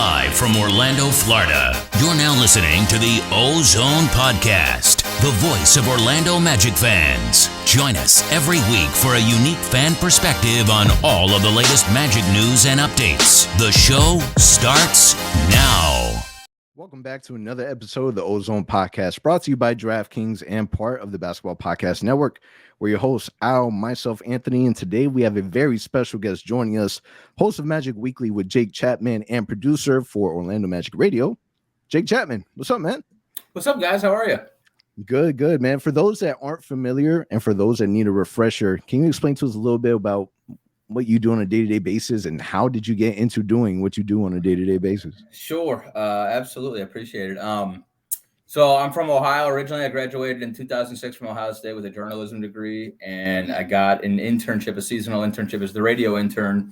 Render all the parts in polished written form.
Live from Orlando, Florida, you're now listening to the OZone Podcast, the voice of Orlando Magic fans. Join us every week for a unique fan perspective on all of the latest Magic news and updates. The show starts now. Welcome back to another episode of the OZone Podcast, brought to you by DraftKings and part of the Basketball Podcast Network. We're your hosts, Al, myself, Anthony, and today we have a very special guest joining us, host of Magic Weekly with Jake Chapman and producer for Orlando Magic Radio, Jake Chapman. What's up, man? What's up, guys? How are you? Good, man. For those that aren't familiar and for those that need a refresher, can you explain to us a little bit about what you do on a day-to-day basis and how did you get into doing what you do on a day-to-day basis? Sure. Absolutely. I appreciate it. So I'm from Ohio originally. I graduated in 2006 from Ohio State with a journalism degree, and I got an internship, a seasonal internship as the radio intern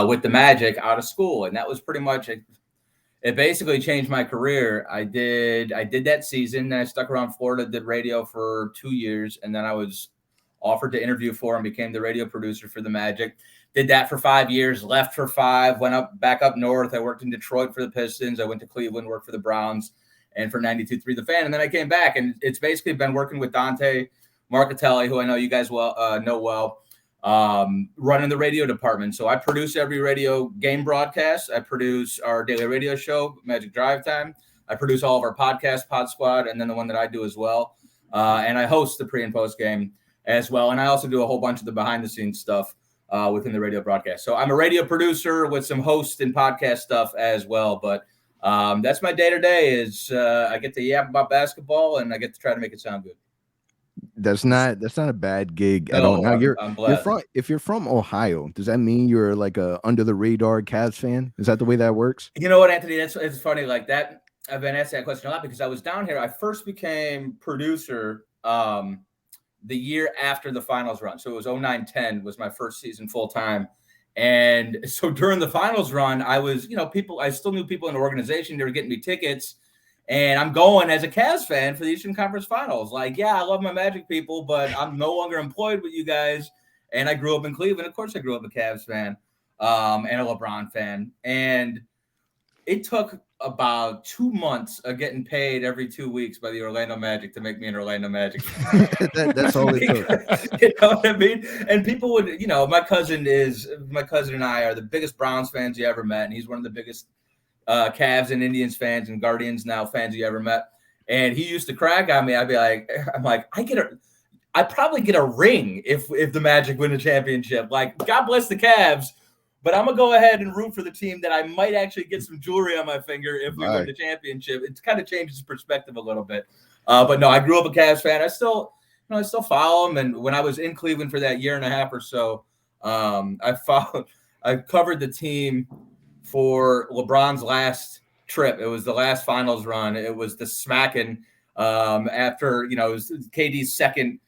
with the Magic out of school. And that was pretty much it. It basically changed my career. I did that season, and I stuck around Florida, did radio for 2 years, and then I was offered to interview for and became the radio producer for the Magic. Did that for 5 years, left for 5, went back up north. I worked in Detroit for the Pistons. I went to Cleveland, worked for the Browns, and for 92.3 The Fan. And then I came back, and it's basically been working with Dante Marcatelli, who I know you guys know well, running the radio department. So I produce every radio game broadcast. I produce our daily radio show, Magic Drive Time. I produce all of our podcasts, Pod Squad, and then the one that I do as well. And I host the pre and post game as well. And I also do a whole bunch of the behind the scenes stuff within the radio broadcast. So I'm a radio producer with some host and podcast stuff as well. But that's my day to day is I get to yap about basketball and I get to try to make it sound good. That's not a bad gig at all. Now if you're from Ohio, does that mean you're like a under the radar Cavs fan? Is that the way that works? You know what, Anthony? It's funny like that. I've been asked that question a lot because I was down here. I first became producer the year after the finals run. So it was 09-10 was my first season full time. And so during the finals run, I was, I still knew people in the organization. They were getting me tickets. And I'm going as a Cavs fan for the Eastern Conference Finals. Like, yeah, I love my Magic people, but I'm no longer employed with you guys. And I grew up in Cleveland. Of course, I grew up a Cavs fan and a LeBron fan. And it took about 2 months of getting paid every 2 weeks by the Orlando Magic to make me an Orlando Magic fan. That's all it took. You know what I mean? And people would, my cousin and I are the biggest Browns fans you ever met. And he's one of the biggest Cavs and Indians fans and Guardians now fans you ever met. And he used to crack on me. I'd be like, I probably get a ring if the Magic win a championship. Like, God bless the Cavs, but I'm gonna go ahead and root for the team that I might actually get some jewelry on my finger if we win the championship. It kind of changes perspective a little bit. But no, I grew up a Cavs fan. I still follow them. And when I was in Cleveland for that year and a half or so, I covered the team for LeBron's last trip. It was the last finals run. It was the smacking after, it was KD's second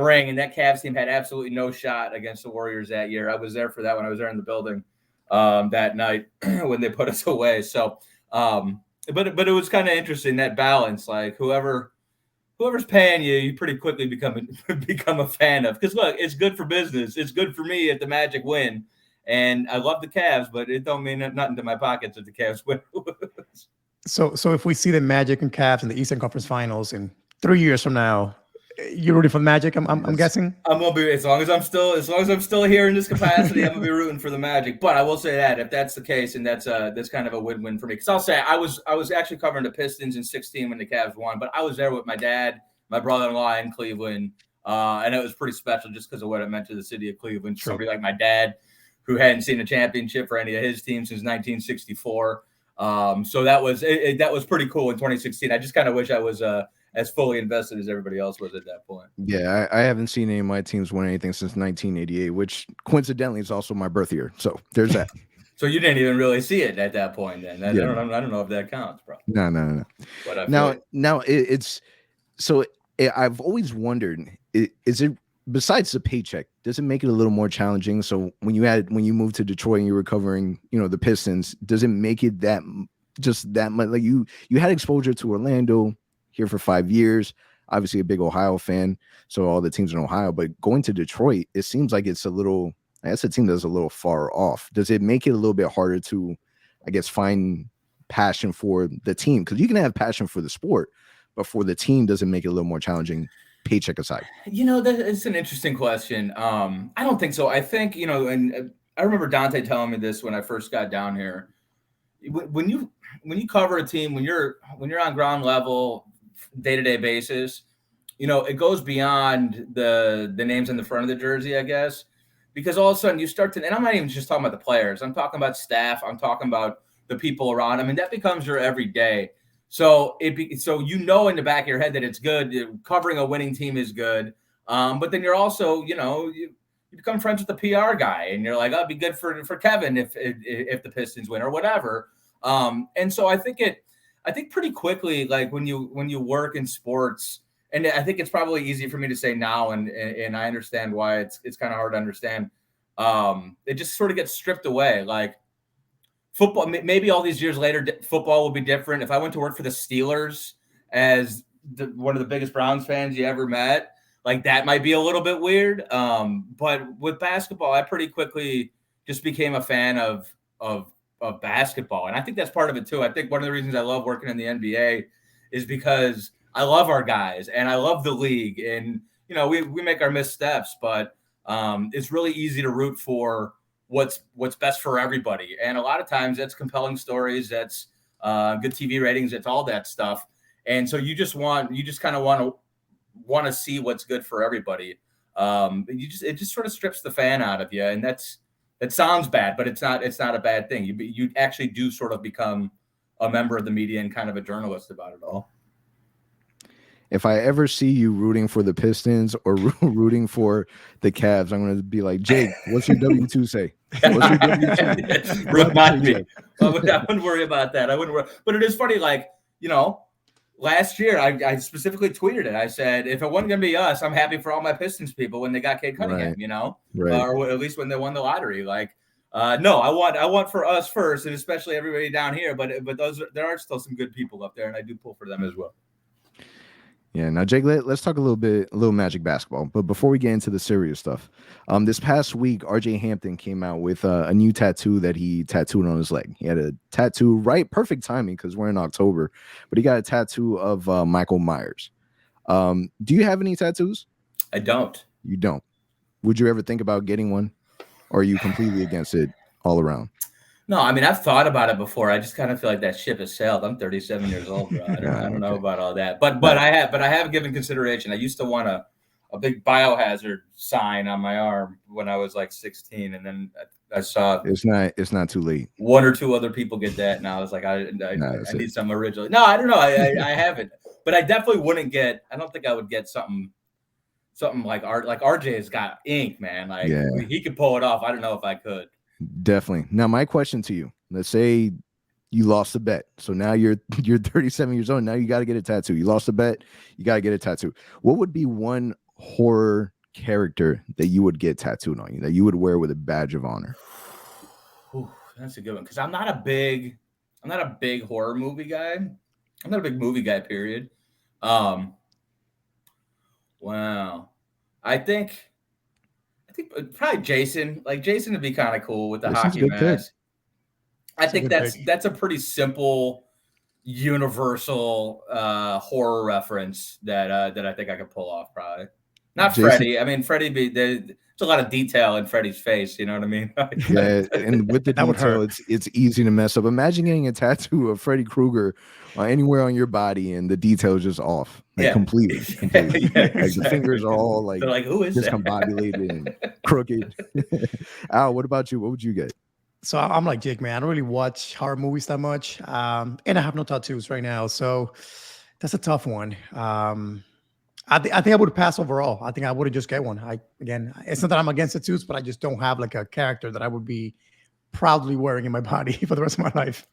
ring, and that Cavs team had absolutely no shot against the Warriors that year. I was there for that when I was there in the building that night when they put us away. So, but it was kind of interesting, that balance, like whoever's paying you, you pretty quickly become a fan of, because look, it's good for business. It's good for me if the Magic win. And I love the Cavs, but it don't mean nothing to my pockets if the Cavs win. So if we see the Magic and Cavs in the Eastern Conference Finals in 3 years from now, you're rooting for the Magic, I'm guessing? I'm gonna be as long as I'm still here in this capacity, I'm gonna be rooting for the Magic. But I will say that if that's the case, and that's kind of a win-win for me. Because I'll say I was actually covering the Pistons in 2016 when the Cavs won, but I was there with my dad, my brother-in-law in Cleveland, and it was pretty special just because of what it meant to the city of Cleveland. Sure. Somebody like my dad, who hadn't seen a championship for any of his teams since 1964. So that was pretty cool in 2016. I just kind of wish I was as fully invested as everybody else was at that point. Yeah, I haven't seen any of my teams win anything since 1988, which coincidentally is also my birth year. So there's that. So you didn't even really see it at that point then. I don't know if that counts, bro. No. But now it's so I've always wondered, is it, besides the paycheck, does it make it a little more challenging? So when you moved to Detroit and you were covering, the Pistons, does it make it that much? Like you had exposure to Orlando here for 5 years, obviously a big Ohio fan, so all the teams in Ohio, but going to Detroit, it seems like it's a little, I guess, a team that's a little far off. Does it make it a little bit harder to I guess, find passion for the team? Because you can have passion for the sport, but for the team, does it make it a little more challenging, paycheck aside? It's an interesting question. I don't think so. I think, and I remember Dante telling me this when I first got down here. When you cover a team, when you're on ground level, day-to-day basis, it goes beyond the names in the front of the jersey, I guess, because all of a sudden you start to, and I'm not even just talking about the players. I'm talking about staff. I'm talking about the people around. I mean, that becomes your everyday. So in the back of your head that it's good. Covering a winning team is good. But then you're also, you become friends with the PR guy, and you're like, oh, it'd be good for Kevin if the Pistons win or whatever. And so I think pretty quickly, like when you work in sports, and I think it's probably easy for me to say now, and I understand why it's kind of hard to understand. It just sort of gets stripped away. Like football, maybe all these years later, football will be different. If I went to work for the Steelers as one of the biggest Browns fans you ever met, like that might be a little bit weird. But with basketball, I pretty quickly just became a fan of basketball. And I think that's part of it too. I think one of the reasons I love working in the NBA is because I love our guys and I love the league. And, we make our missteps, but it's really easy to root for what's best for everybody. And a lot of times that's compelling stories. That's good TV ratings. It's all that stuff. And so you just kind of want to see what's good for everybody. It just sort of strips the fan out of you. And that sounds bad, but it's not a bad thing. You actually do sort of become a member of the media and kind of a journalist about it all. If I ever see you rooting for the Pistons or rooting for the Cavs, I'm going to be like, Jake, what's your W-2 say? What's your W-2? Remind me. I wouldn't worry about that. I wouldn't worry. But it is funny, like, last year I specifically tweeted it. I said, if it wasn't going to be us, I'm happy for all my Pistons people when they got Cade Cunningham, right. Or at least when they won the lottery. Like, no, I want for us first, and especially everybody down here. But there are still some good people up there, and I do pull for them as well. Yeah. Now, Jake, let's talk a little Magic basketball. But before we get into the serious stuff, this past week, RJ Hampton came out with a new tattoo that he tattooed on his leg. He had a tattoo, perfect timing because we're in October, but he got a tattoo of Michael Myers. Do you have any tattoos? I don't. You don't. Would you ever think about getting one, or are you completely against it all around? No, I mean, I've thought about it before. I just kind of feel like that ship has sailed. I'm 37 years old, bro. I don't know about all that, but I have given consideration. I used to want a big biohazard sign on my arm when I was like 16, and then I saw it's not too late. One or two other people get that, and I was like, I need something original. No, I don't know. I haven't, but I definitely wouldn't get. I don't think I would get something like RJ has got ink, man. Like he could pull it off. I don't know if I could. Definitely. Now, my question to you, let's say you lost a bet. So now you're 37 years old. Now you got to get a tattoo. You lost a bet. You got to get a tattoo. What would be one horror character that you would get tattooed on you, that you would wear with a badge of honor? Ooh, that's a good one. Cause I'm not a big horror movie guy. I'm not a big movie guy, period. Wow. I think probably Jason. Like Jason would be kind of cool with the hockey mask. I think that's a pretty simple, universal horror reference that I think I could pull off. Probably not Jason. Freddie. I mean, Freddie. There's a lot of detail in Freddie's face. You know what I mean? Yeah, and with the detail, it's easy to mess up. Imagine getting a tattoo of Freddy Krueger anywhere on your body, and the detail is just off, completely. Yeah, exactly. Like the fingers are all like who is discombobulated and crooked. Al, what about you? What would you get? So I'm like Jake, man. I don't really watch horror movies that much, and I have no tattoos right now, so that's a tough one. I think I would pass overall. I think I would just get one. It's not that I'm against tattoos, but I just don't have like a character that I would be proudly wearing in my body for the rest of my life.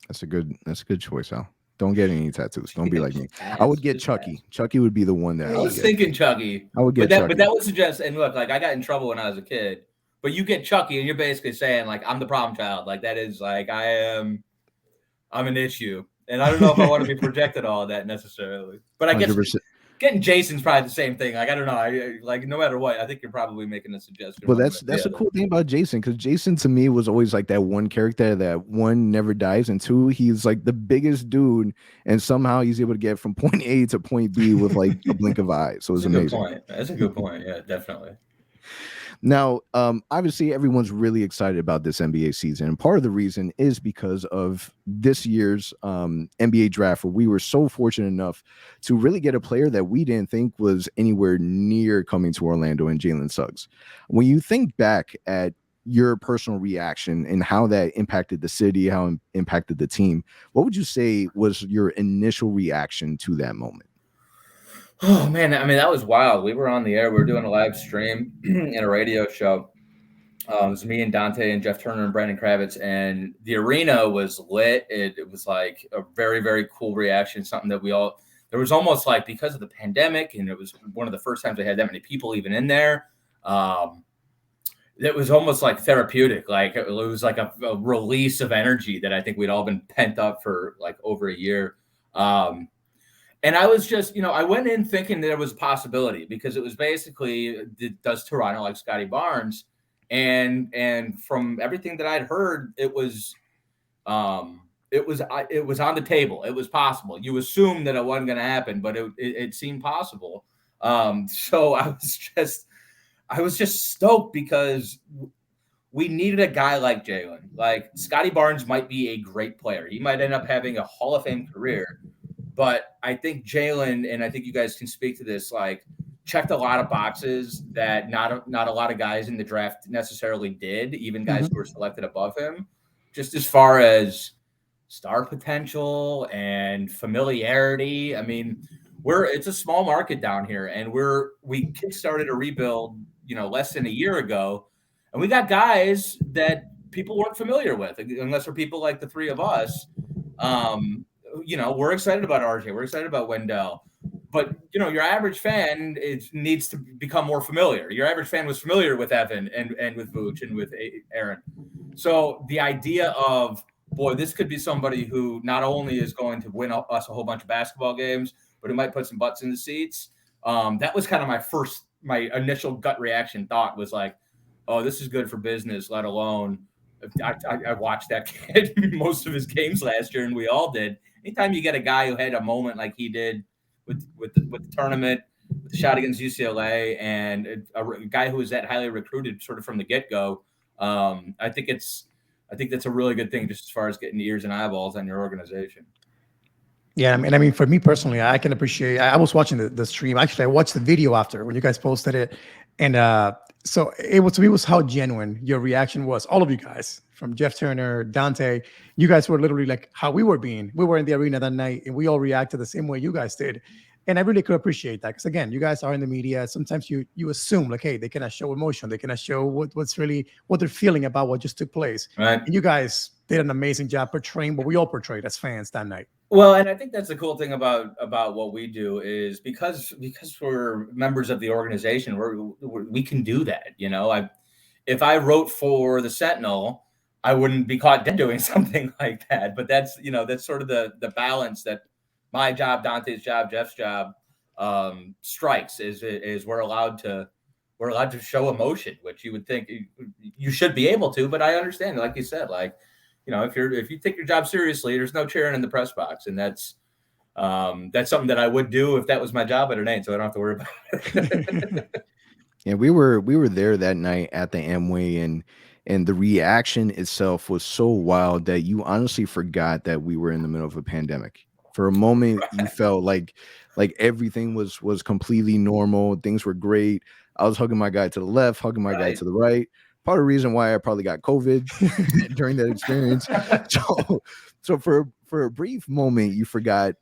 That's a good choice, Al. Don't get any tattoos. Don't be like me. I would get Chucky. Chucky would be the one that I was thinking Chucky. I would get Chucky. But that would suggest, and look, like I got in trouble when I was a kid, but you get Chucky and you're basically saying like, I'm the problem child. Like that is like, I'm an issue. And I don't know if I want to be projected all of that necessarily, but I guess getting Jason's probably the same thing. Like, I don't know. I like, no matter what, I think you're probably making a suggestion. But that's the cool thing about Jason, because Jason to me was always like that one character that one never dies, and two, he's like the biggest dude, and somehow he's able to get from point A to point B with like a blink of eye. So it's amazing. Good point. That's a good point. Yeah, definitely. Now, obviously, everyone's really excited about this NBA season. And part of the reason is because of this year's NBA draft, where we were so fortunate enough to really get a player that we didn't think was anywhere near coming to Orlando in Jalen Suggs. When you think back at your personal reaction and how that impacted the city, how it impacted the team, what would you say was your initial reaction to that moment? Oh man, I mean, that was wild. We were on the air. We were doing a live stream in a radio show. It was me and Dante and Jeff Turner and Brandon Kravitz, and the arena was lit. It was like a very, very cool reaction. Something that there was almost like, because of the pandemic, and it was one of the first times they had that many people even in there. It was almost like therapeutic. Like it was like a release of energy that I think we'd all been pent up for like over a year. And I was just, I went in thinking that there was a possibility, because it was basically, does Toronto like Scotty Barnes? And from everything that I'd heard, it was on the table. It was possible. You assume that it wasn't going to happen, but it seemed possible. So I was just stoked, because we needed a guy like Jalen. Like, Scotty Barnes might be a great player. He might end up having a Hall of Fame career. But I think Jalen, and I think you guys can speak to this, like, checked a lot of boxes that not a lot of guys in the draft necessarily did, even guys who were selected above him, just as far as star potential and familiarity. I mean, it's a small market down here, and we kickstarted a rebuild, less than a year ago, and we got guys that people weren't familiar with, unless they're people like the three of us. We're excited about RJ. We're excited about Wendell. But, your average fan needs to become more familiar. Your average fan was familiar with Evan and with Vooch and with Aaron. So the idea of, boy, this could be somebody who not only is going to win us a whole bunch of basketball games, but who might put some butts in the seats. That was kind of my initial gut reaction thought, was like, oh, this is good for business, let alone I watched that kid most of his games last year, and we all did. Anytime you get a guy who had a moment like he did with the tournament, with the shot against UCLA, and a guy who was that highly recruited sort of from the get-go, I think that's a really good thing, just as far as getting ears and eyeballs on your organization. Yeah, I mean, for me personally, I can appreciate. I was watching the stream. Actually, I watched the video after when you guys posted it, and so it was how genuine your reaction was. All of you guys, from Jeff Turner, Dante, you guys were literally like how we were being. We were in the arena that night, and we all reacted the same way you guys did. And I really could appreciate that, because again, you guys are in the media. Sometimes you assume like, hey, they cannot show emotion, they cannot show what they're feeling about what just took place. Right. And you guys did an amazing job portraying what we all portrayed as fans that night. Well, and I think that's the cool thing about what we do, is because we're members of the organization, we can do that. If I wrote for the Sentinel, I wouldn't be caught dead doing something like that. But that's sort of the balance that my job, Dante's job, Jeff's job strikes, is we're allowed to show emotion, which you would think you should be able to. But I understand, like you said, like, if you take your job seriously, there's no cheering in the press box, and that's something that I would do if that was my job, but it ain't, so I don't have to worry about it. Yeah, we were there that night at the Amway, and the reaction itself was so wild that you honestly forgot that we were in the middle of a pandemic. For a moment, you felt like everything was completely normal. Things were great. I was hugging my guy to the left, hugging my guy to the right. Part of the reason why I probably got COVID during that experience. So for a brief moment, you forgot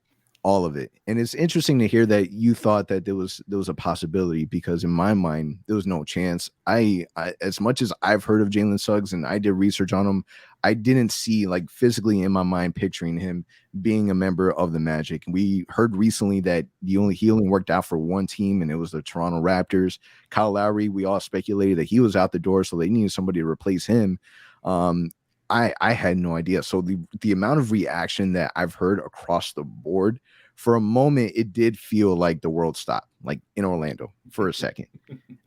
all of it. And it's interesting to hear that you thought that there was a possibility, because in my mind, there was no chance. I as much as I've heard of Jalen Suggs and I did research on him, I didn't see, like, physically in my mind picturing him being a member of the Magic. We heard recently that he only worked out for one team, and it was the Toronto Raptors. Kyle Lowry, we all speculated that he was out the door, so they needed somebody to replace him. I had no idea. So the amount of reaction that I've heard across the board for a moment, it did feel like the world stopped, like in Orlando for a second.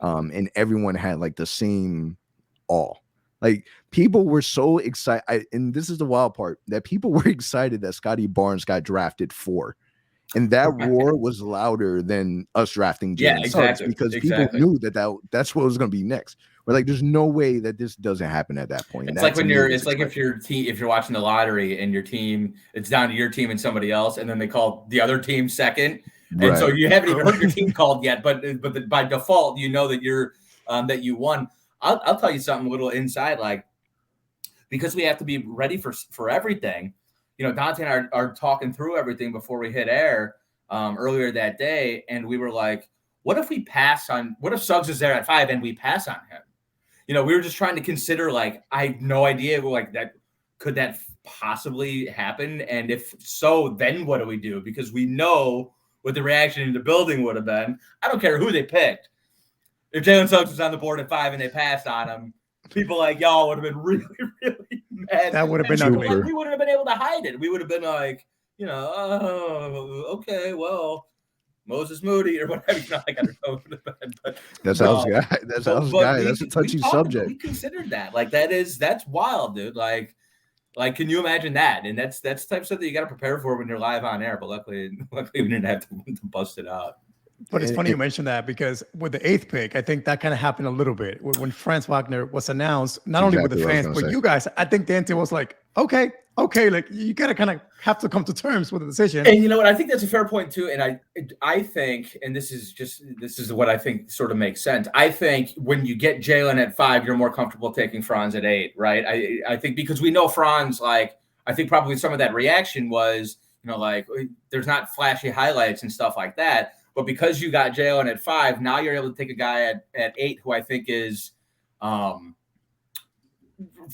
And everyone had like the same awe. Like people were so excited. And this is the wild part, that people were excited that Scotty Barnes got drafted 4. And that roar was louder than us drafting Jalen Suggs, because people knew that's what was going to be next. We're like, there's no way that this doesn't happen at that point. It's like when if you're watching the lottery and your team, it's down to your team and somebody else, and then they call the other team second, and so you haven't even heard your team called yet, but by default, you know that you're that you won. I'll tell you something a little inside, like, because we have to be ready for everything. You know, Dante and I are talking through everything before we hit air earlier that day, and we were like, what if Suggs is there at 5 and we pass on him? You know, we were just trying to consider, like, I had no idea, like, that could that possibly happen? And if so, then what do we do? Because we know what the reaction in the building would have been. I don't care who they picked. If Jalen Suggs was on the board at 5 and they passed on him, people like y'all would have been really, really mad. That would have been ugly. Like, we wouldn't have been able to hide it. We would have been like, you know, oh, okay, well, Moses Moody or whatever. You know, like, I don't know. But that's Al's guy. That's Al's guy. That's a touchy subject. We considered that. Like, that's wild, dude. Like, can you imagine that? And that's the type of stuff that you got to prepare for when you're live on air. But luckily we didn't have to bust it out. But it's funny you mentioned that, because with the 8th pick, I think that kind of happened a little bit when Franz Wagner was announced, not only with the fans, but you guys. I think the NT was like, okay, like you gotta kind of have to come to terms with the decision. And you know what? I think that's a fair point too. And I think, and this is what I think sort of makes sense. I think when you get Jalen at 5, you're more comfortable taking Franz at 8, right? I think because we know Franz, like, I think probably some of that reaction was, you know, like, there's not flashy highlights and stuff like that. But because you got Jalen at 5, now you're able to take a guy at 8 who I think is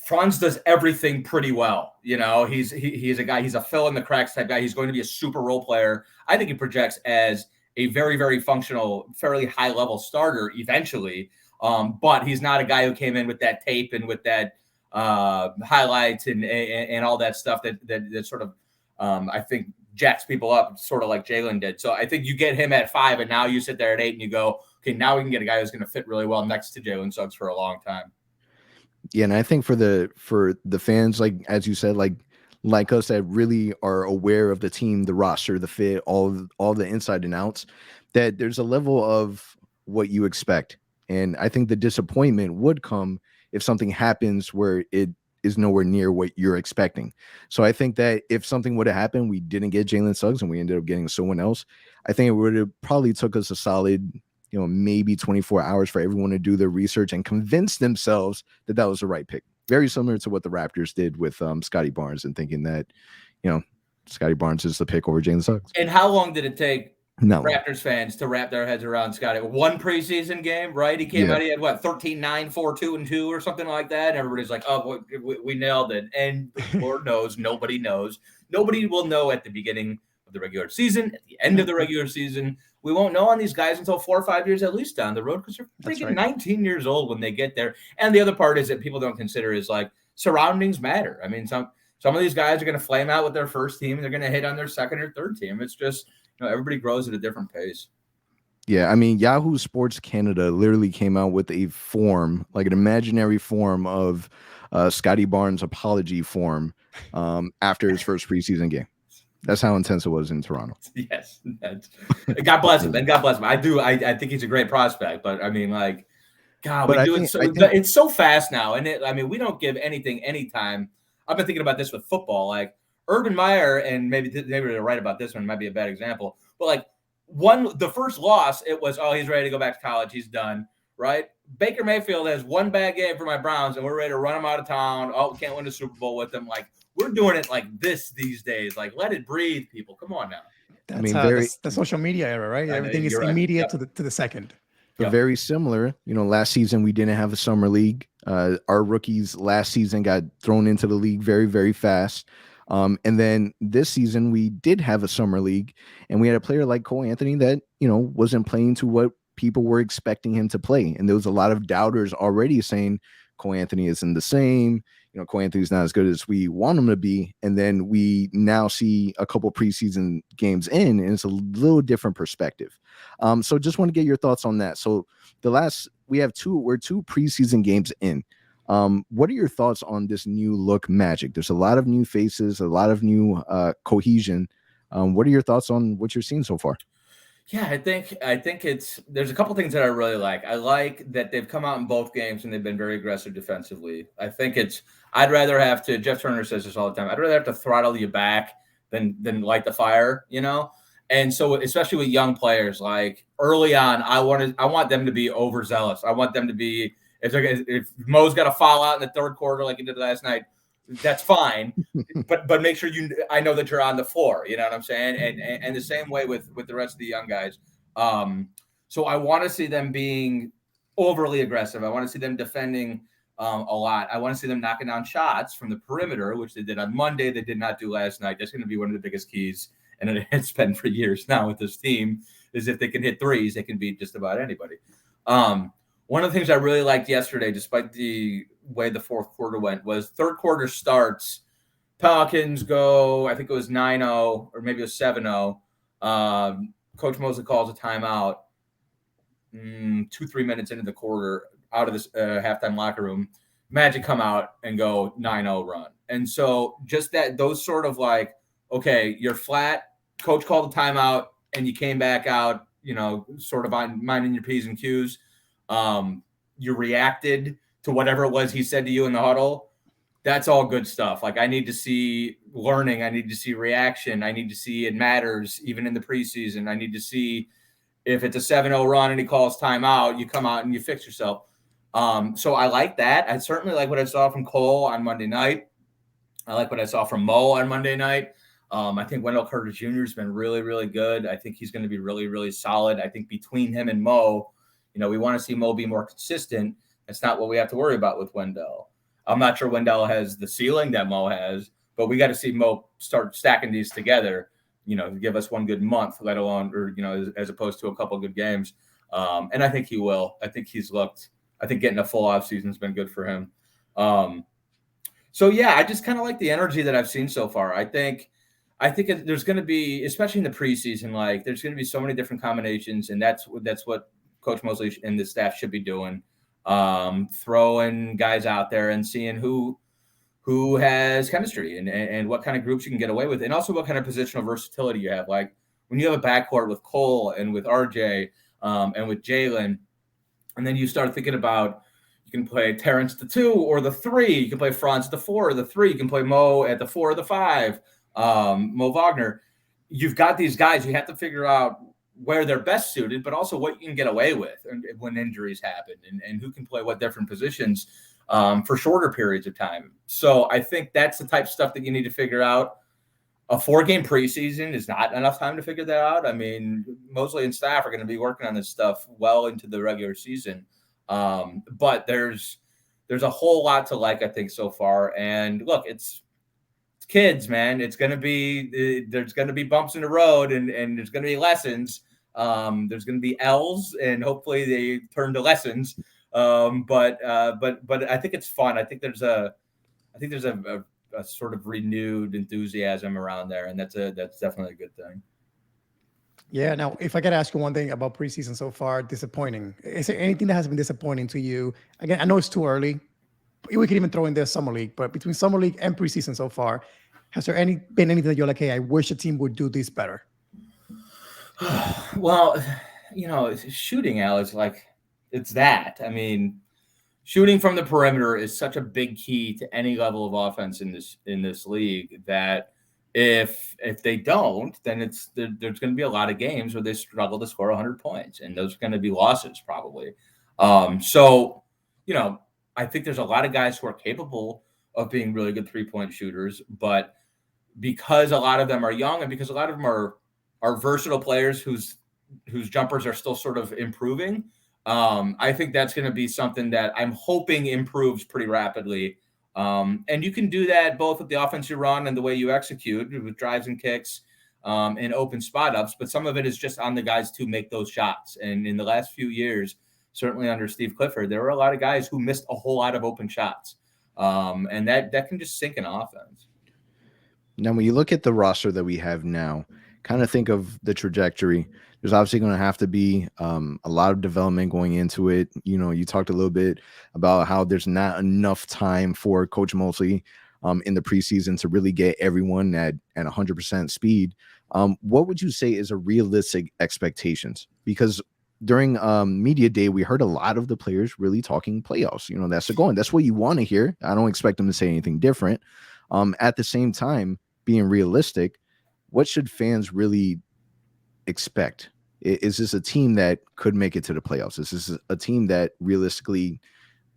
Franz does everything pretty well. You know, he's a guy, he's a fill in the cracks type guy. He's going to be a super role player. I think he projects as a very, very functional, fairly high level starter eventually. But he's not a guy who came in with that tape and with that highlights and all that stuff that sort of I think jacks people up sort of like Jalen did. So I think you get him at 5 and now you sit there at 8 and you go, okay, now we can get a guy who's going to fit really well next to Jalen Suggs for a long time. Yeah. And I think for the fans, like, as you said, like us, that really are aware of the team, the roster, the fit, all the inside and outs, that there's a level of what you expect. And I think the disappointment would come if something happens where it is nowhere near what you're expecting. So I think that if something would have happened, we didn't get Jalen Suggs and we ended up getting someone else, I think it would have probably took us a solid, you know, maybe 24 hours for everyone to do their research and convince themselves that that was the right pick. Very similar to what the Raptors did with Scotty Barnes, and thinking that, you know, Scotty Barnes is the pick over Jalen Suggs. And how long did it take Raptors fans to wrap their heads around Scotty? One preseason game, right? He came out, he had 13-9, 4-2-2 or something like that. And everybody's like, oh, we nailed it. And Lord knows, nobody knows. Nobody will know at the beginning of the regular season, at the end of the regular season. We won't know on these guys until 4 or 5 years at least down the road, because they're freaking 19 years old when they get there. And the other part is that people don't consider is, like, surroundings matter. I mean, some of these guys are going to flame out with their first team, and they're going to hit on their second or third team. It's just, you know, everybody grows at a different pace. Yeah, I mean, Yahoo Sports Canada literally came out with a form, like an imaginary form of Scotty Barnes' apology form after his first preseason game. That's how intense it was in Toronto. Yes. God bless him. And God bless him. I think he's a great prospect, but I mean, like, God, it's so fast now. And we don't give anything any time. I've been thinking about this with football. Like, Urban Meyer, and maybe they're right about this one, might be a bad example, but like the first loss, it was, oh, he's ready to go back to college. He's done, right? Baker Mayfield has one bad game for my Browns, and we're ready to run him out of town. Oh, we can't win the Super Bowl with him. Like, we're doing it like this these days. Like, let it breathe, people. Come on now. That's the social media era, right? Everything is immediate to the second. But very similar. You know, last season we didn't have a summer league. Our rookies last season got thrown into the league very, very fast. And then this season we did have a summer league, and we had a player like Cole Anthony that, you know, wasn't playing to what people were expecting him to play. And there was a lot of doubters already saying Cole Anthony isn't the same. Cole Anthony's not as good as we want him to be. And then we now see a couple preseason games in, and it's a little different perspective. So just want to get your thoughts on that. So we're two preseason games in. What are your thoughts on this new look Magic? There's a lot of new faces, a lot of new cohesion. What are your thoughts on what you're seeing so far? Yeah, I think there's a couple things that I really like. I like that they've come out in both games and they've been very aggressive defensively. I think I'd rather have to, Jeff Turner says this all the time, I'd rather have to throttle you back than light the fire, And so especially with young players, like early on, I want them to be overzealous. I want them to be, if Mo's got to foul out in the third quarter like he did last night, that's fine, but make sure I know that you're on the floor. You know what I'm saying? And the same way with the rest of the young guys. So I want to see them being overly aggressive. I want to see them defending a lot. I want to see them knocking down shots from the perimeter, which they did on Monday. They did not do last night. That's going to be one of the biggest keys, and it's been for years now with this team. Is if they can hit threes, they can beat just about anybody. One of the things I really liked yesterday, despite the way the fourth quarter went, was third quarter starts. Pelicans go, I think it was 9-0 or maybe it was 7-0. Coach Mosley calls a timeout 2-3 minutes into the quarter out of this halftime locker room. Magic come out and go 9-0 run. And so just those sort of like, okay, you're flat. Coach called a timeout and you came back out, sort of on minding your P's and Q's. You reacted to whatever it was he said to you in the huddle. That's all good stuff. Like I need to see learning. I need to see reaction. I need to see it matters even in the preseason. I need to see if it's a 7-0 run and he calls timeout, you come out and you fix yourself. So I like that. I certainly like what I saw from Cole on Monday night. I like what I saw from Mo on Monday night. I think Wendell Carter Jr. has been really, really good. I think he's going to be really, really solid. I think between him and Mo, we want to see Mo be more consistent. That's not what we have to worry about with Wendell. I'm not sure Wendell has the ceiling that Mo has, but we got to see Mo start stacking these together, give us one good month, let alone, or, as opposed to a couple of good games. And I think he will. I think getting a full off season has been good for him. So yeah, I just kind of like the energy that I've seen so far. I think there's going to be, especially in the preseason, like there's going to be so many different combinations, and that's what Coach Mosley and the staff should be doing. Throwing guys out there and seeing who has chemistry and what kind of groups you can get away with, and also what kind of positional versatility you have. Like when you have a backcourt with Cole and with RJ and with Jalen, and then you start thinking about you can play Terrence the 2 or the 3, you can play Franz the 4 or the 3, you can play Mo at the 4 or the 5, Mo Wagner. You've got these guys. You have to figure out where they're best suited, but also what you can get away with when injuries happen and who can play what different positions for shorter periods of time. So I think that's the type of stuff that you need to figure out. A 4-game preseason is not enough time to figure that out. I mean, Mosley and staff are going to be working on this stuff well into the regular season. But there's a whole lot to like, I think, so far. And look, it's kids, man. There's going to be bumps in the road and there's going to be lessons. There's going to be L's, and hopefully they turn to lessons. But I think it's fun. I think there's a sort of renewed enthusiasm around there, and that's definitely a good thing. Yeah. Now, if I could ask you one thing about preseason so far, disappointing. Is there anything that has been disappointing to you? Again, I know it's too early. We could even throw in the summer league, but between summer league and preseason so far, has there been anything that you're like, hey, I wish a team would do this better? Well, shooting, Al, is like, it's that. I mean, shooting from the perimeter is such a big key to any level of offense in this league that if they don't, then there's going to be a lot of games where they struggle to score 100 points, and those are going to be losses probably. So, I think there's a lot of guys who are capable of being really good 3-point shooters, but because a lot of them are young and because a lot of them are versatile players whose jumpers are still sort of improving, I think that's going to be something that I'm hoping improves pretty rapidly. And you can do that both with the offense you run and the way you execute with drives and kicks and open spot ups. But some of it is just on the guys to make those shots. And in the last few years, certainly under Steve Clifford, there were a lot of guys who missed a whole lot of open shots. And that can just sink an offense. Now, when you look at the roster that we have now, kind of think of the trajectory. There's obviously going to have to be a lot of development going into it. You know, you talked a little bit about how there's not enough time for Coach Mosley in the preseason to really get everyone at 100% speed. What would you say is a realistic expectations? Because during media day, we heard a lot of the players really talking playoffs. You know, that's the goal. And that's what you want to hear. I don't expect them to say anything different. At the same time, being realistic, what should fans really expect? Is this a team that could make it to the playoffs? Is this a team that realistically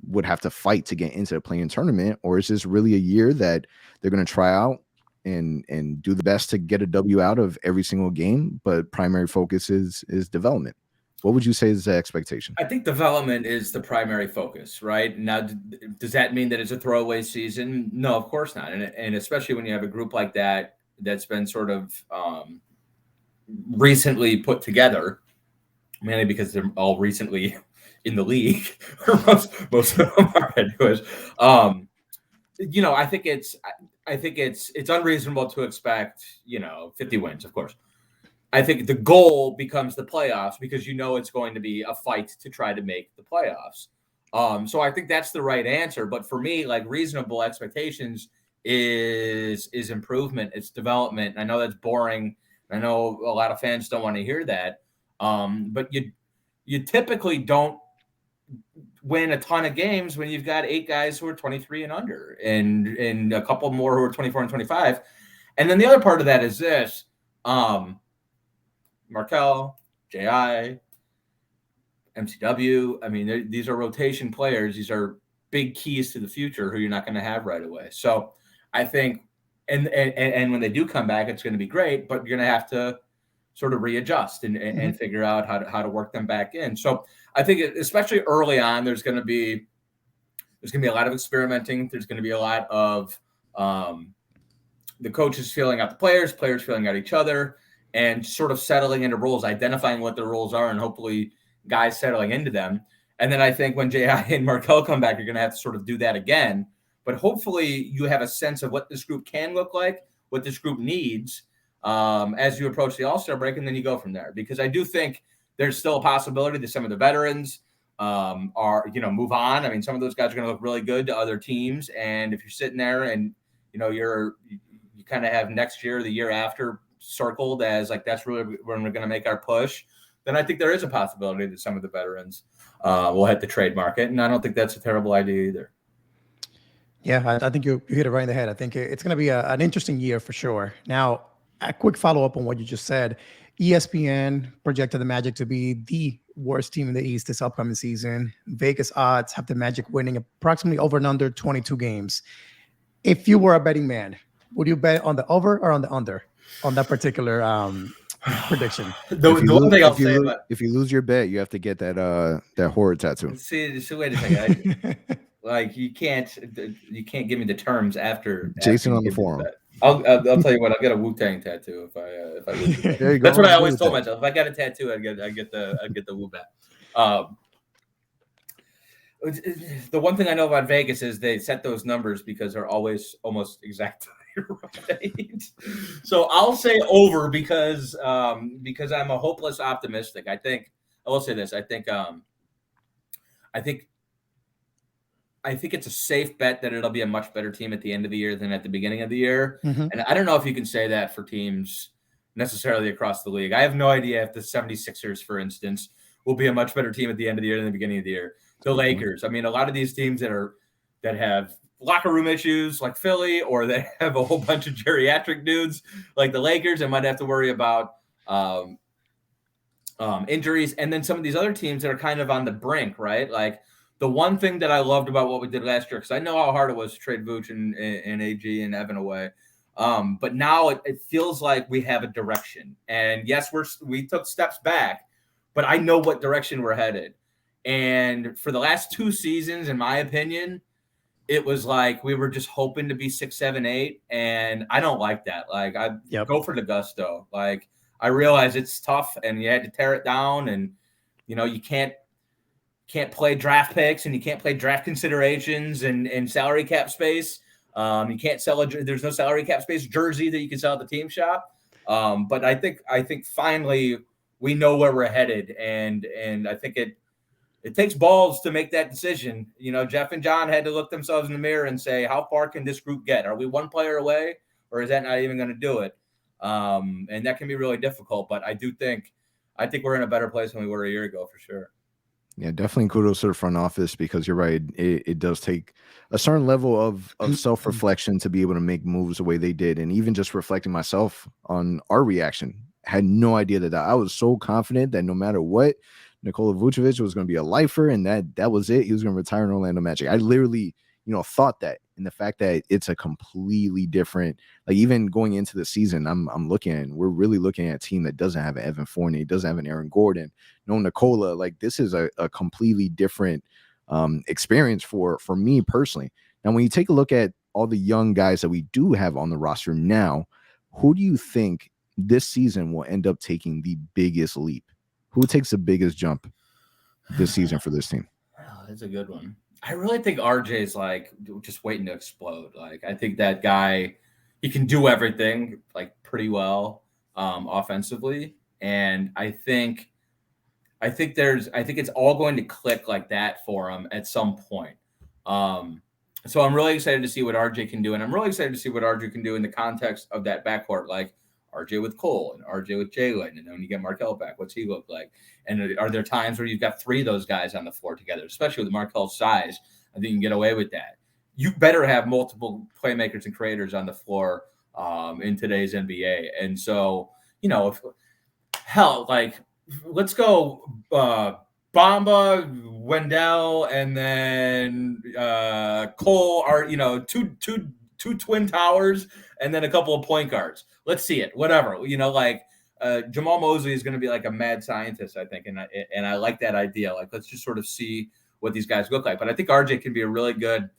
would have to fight to get into the play-in tournament? Or is this really a year that they're going to try out and do the best to get a W out of every single game, but primary focus is development? What would you say is the expectation? I think development is the primary focus, right? Now, does that mean that it's a throwaway season? No, of course not. And especially when you have a group like that that's been sort of recently put together, mainly because they're all recently in the league. most of them are anyways. You know, I think it's unreasonable to expect, 50 wins, of course. I think the goal becomes the playoffs because it's going to be a fight to try to make the playoffs. So I think that's the right answer. But for me, like, reasonable expectations is improvement. It's development. I know that's boring. I know a lot of fans don't want to hear that. But you typically don't win a ton of games when you've got 8 guys who are 23 and under and a couple more who are 24 and 25. And then the other part of that is this. Markel, J.I., MCW. I mean, these are rotation players. These are big keys to the future who you're not going to have right away. So I think, and when they do come back, it's going to be great, but you're going to have to sort of readjust and figure out how to work them back in. So I think, especially early on, there's going to be a lot of experimenting. There's going to be a lot of the coaches feeling out the players feeling out each other, and sort of settling into roles, identifying what the roles are, and hopefully guys settling into them. And then I think when J.I. and Markel come back, you're going to have to sort of do that again. But hopefully you have a sense of what this group can look like, what this group needs as you approach the All-Star break, and then you go from there. Because I do think there's still a possibility that some of the veterans move on. I mean, some of those guys are going to look really good to other teams. And if you're sitting there and, you kind of have next year or the year after circled as like, that's really when we're going to make our push, then I think there is a possibility that some of the veterans will hit the trade market. And I don't think that's a terrible idea either. Yeah, I think you hit it right in the head. I think it's going to be an interesting year for sure. Now, a quick follow-up on what you just said. ESPN projected the Magic to be the worst team in the East this upcoming season. Vegas odds have the Magic winning approximately over and under 22 games. If you were a betting man, would you bet on the over or on the under on that particular prediction? If you lose your bet, you have to get that horror tattoo. See, wait a second. Like, you can't give me the terms after Jason on the forum. I'll tell you what, I'll get a Wu-Tang tattoo if I lose. There you go. That's what I always told myself. If I got a tattoo, I'd get the Wu back. The one thing I know about Vegas is they set those numbers because they're always almost exactly right. So I'll say over because I'm a hopeless optimistic. I will say this. I think it's a safe bet that it'll be a much better team at the end of the year than at the beginning of the year. Mm-hmm. And I don't know if you can say that for teams necessarily across the league. I have no idea if the 76ers, for instance, will be a much better team at the end of the year than the beginning of the year. The Lakers. I mean, a lot of these teams that have locker room issues like Philly, or they have a whole bunch of geriatric dudes like the Lakers, and might have to worry about injuries. And then some of these other teams that are kind of on the brink, right? Like, the one thing that I loved about what we did last year, because I know how hard it was to trade Vooch and AG and Evan away, but now it feels like we have a direction. And yes, we took steps back, but I know what direction we're headed. And for the last 2 seasons, in my opinion, it was like we were just hoping to be 6, 7, 8, and I don't like that. Like, go for the gusto. Like, I realize it's tough, and you had to tear it down, and you can't. can't play draft picks and you can't play draft considerations and salary cap space. You can't sell there's no salary cap space jersey that you can sell at the team shop. But I think finally we know where we're headed, and I think it takes balls to make that decision. You know, Jeff and John had to look themselves in the mirror and say, how far can this group get? Are we one player away, or is that not even going to do it? And that can be really difficult, but I think we're in a better place than we were a year ago for sure. Yeah, definitely kudos to the front office, because you're right. It does take a certain level of self-reflection to be able to make moves the way they did. And even just reflecting myself on our reaction, had no idea that I was so confident that no matter what, Nikola Vucevic was going to be a lifer, and that was it. He was going to retire in Orlando Magic. I literally, thought that. And the fact that it's a completely different, like even going into the season, we're really looking at a team that doesn't have an Evan Fournier, doesn't have an Aaron Gordon, no Nikola. Like, this is a completely different experience for me personally. Now, when you take a look at all the young guys that we do have on the roster now, who do you think this season will end up taking the biggest leap? Who takes the biggest jump this season for this team? Oh, that's a good one. I really think RJ's like just waiting to explode. Like, I think that guy, he can do everything like pretty well offensively. And I think it's all going to click like that for him at some point. So I'm really excited to see what RJ can do. And I'm really excited to see what RJ can do in the context of that backcourt, like RJ with Cole and RJ with Jalen. And then when you get Markelle back, what's he look like? And are there times where you've got three of those guys on the floor together, especially with Markelle's size? I think you can get away with that. You better have multiple playmakers and creators on the floor in today's NBA. And so, let's go Bamba, Wendell, and then Cole are, two twin towers and then a couple of point guards. Let's see it. Whatever. Jamal Mosley is going to be like a mad scientist, I think. And I like that idea. Like, let's just sort of see what these guys look like. But I think RJ can be a really good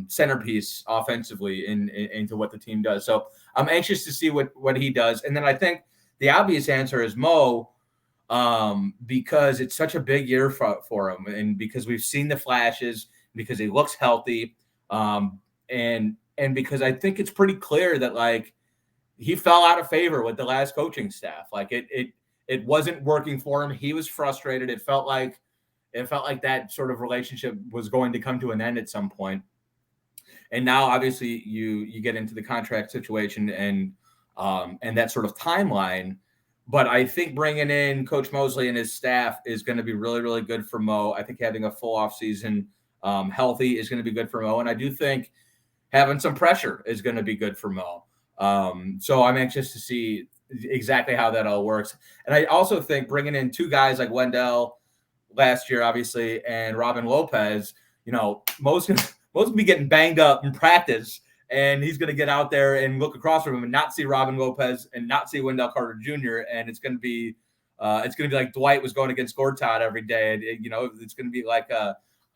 centerpiece offensively into what the team does. So I'm anxious to see what he does. And then I think the obvious answer is Mo, because it's such a big year for him, and because we've seen the flashes, because he looks healthy, and because I think it's pretty clear that like he fell out of favor with the last coaching staff. Like it wasn't working for him. He was frustrated. It felt like that sort of relationship was going to come to an end at some point. And now obviously you get into the contract situation and that sort of timeline. But I think bringing in Coach Mosley and his staff is going to be really, really good for Mo. I think having a full offseason healthy is going to be good for Mo. And I do think having some pressure is going to be good for Mo. So I'm anxious to see exactly how that all works. And I also think bringing in two guys like Wendell last year, obviously, and Robin Lopez, Mo's going to be getting banged up in practice. And he's going to get out there and look across from him and not see Robin Lopez and not see Wendell Carter Jr. And it's going to be like Dwight was going against Gortat every day. It's going to be like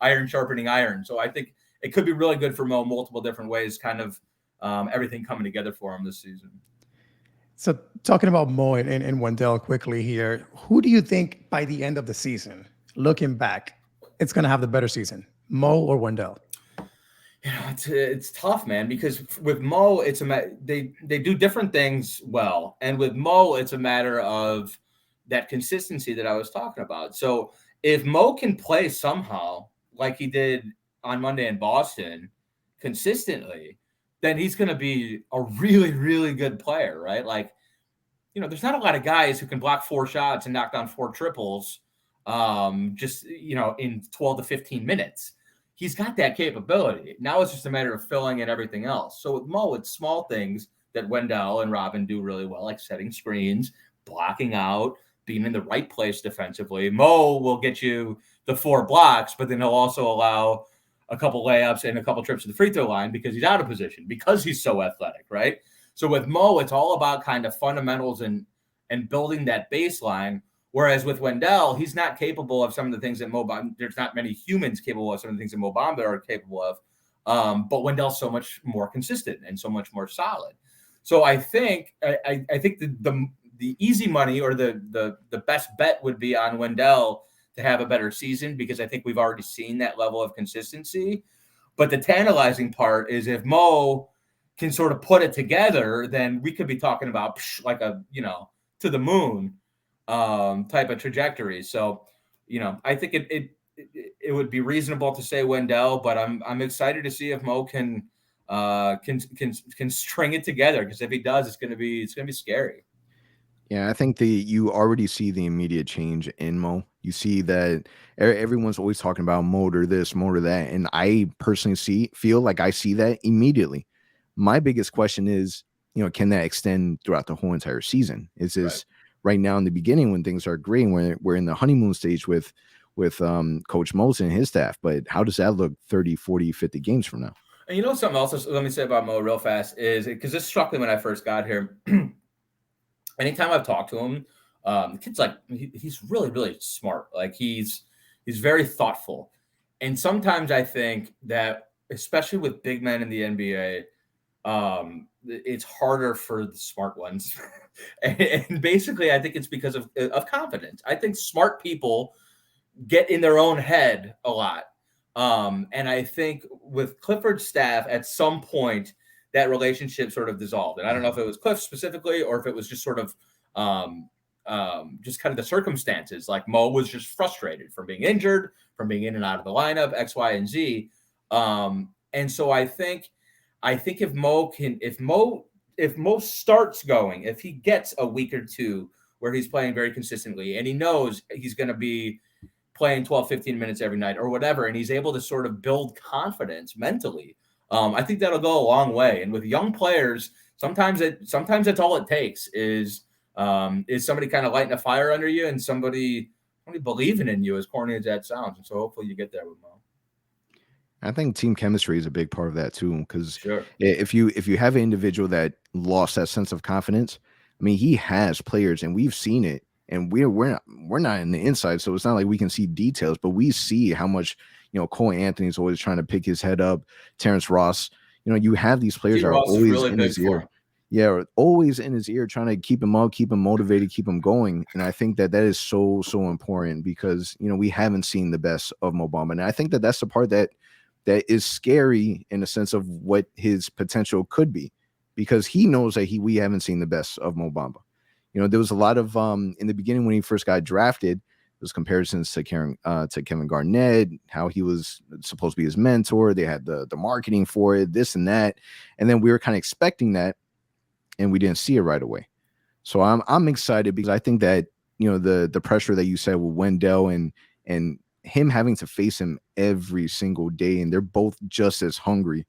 iron sharpening iron. So I think it could be really good for Mo multiple different ways, kind of everything coming together for him this season. So talking about Mo and Wendell quickly here, who do you think by the end of the season, looking back, it's going to have the better season, Mo or Wendell? It's tough, man, because with Mo, they do different things well. And with Mo, it's a matter of that consistency that I was talking about. So if Mo can play somehow like he did on Monday in Boston consistently, then he's going to be a really, really good player, right? Like, there's not a lot of guys who can block 4 shots and knock down 4 triples in 12 to 15 minutes. He's got that capability. Now it's just a matter of filling in everything else. So with Mo, it's small things that Wendell and Robin do really well, like setting screens, blocking out, being in the right place defensively. Mo will get you the 4 blocks, but then he'll also allow a couple layups and a couple trips to the free throw line because he's out of position, because he's so athletic, right? So with Mo, it's all about kind of fundamentals and building that baseline. Whereas with Wendell, he's not capable of some of the things that there's not many humans capable of some of the things that Mo Bamba are capable of. But Wendell's so much more consistent and so much more solid. So I think the easy money or the best bet would be on Wendell to have a better season, because I think we've already seen that level of consistency. But the tantalizing part is if Mo can sort of put it together, then we could be talking about like a, to the moon type of trajectory. So, I think it would be reasonable to say Wendell, but I'm excited to see if Mo can string it together, because if he does, it's gonna be scary. Yeah, I think you already see the immediate change in Mo. You see that everyone's always talking about motor this, motor that, and I personally feel like I see that immediately. My biggest question is, can that extend throughout the whole entire season? Is this right now in the beginning when things are great, when we're in the honeymoon stage with Coach Mose and his staff, but how does that look 30, 40, 50 games from now? And something else, let me say about Mo real fast, is because this struck me when I first got here. Anytime I've talked to him, the kid's like, he's really, really smart. Like he's very thoughtful. And sometimes I think that, especially with big men in the NBA, it's harder for the smart ones. and basically, I think it's because of confidence. I think smart people get in their own head a lot. And I think with Clifford's staff, at some point, that relationship sort of dissolved. And I don't know if it was Cliff specifically, or if it was just sort of just kind of the circumstances. Like Mo was just frustrated from being injured, from being in and out of the lineup, X, Y, and Z. And so I think if Mo starts going, if he gets a week or two where he's playing very consistently and he knows he's going to be playing 12, 15 minutes every night or whatever, and he's able to sort of build confidence mentally, I think that'll go a long way. And with young players, sometimes that's all it takes is somebody kind of lighting a fire under you and somebody believing in you, as corny as that sounds. And so hopefully you get there with Mo. I think team chemistry is a big part of that too, because if you have an individual that lost that sense of confidence, I mean, he has players, and we've seen it, and we're not in the inside, so it's not like we can see details, but we see how much Cole Anthony's always trying to pick his head up. Terrence Ross, you have these players are always really in his ear. Yeah, always in his ear, trying to keep him up, keep him motivated, keep him going. And I think that is so important, because we haven't seen the best of Mo Bamba, and I think that's the part that is scary in the sense of what his potential could be, because he knows that we haven't seen the best of Mo Bamba. There was a lot of in the beginning when he first got drafted, those comparisons to Kevin Garnett, how he was supposed to be his mentor. They had the marketing for it, this and that, and then we were kind of expecting that, and we didn't see it right away. So I'm excited, because I think that the pressure that you said with Wendell and him having to face him every single day, and they're both just as hungry.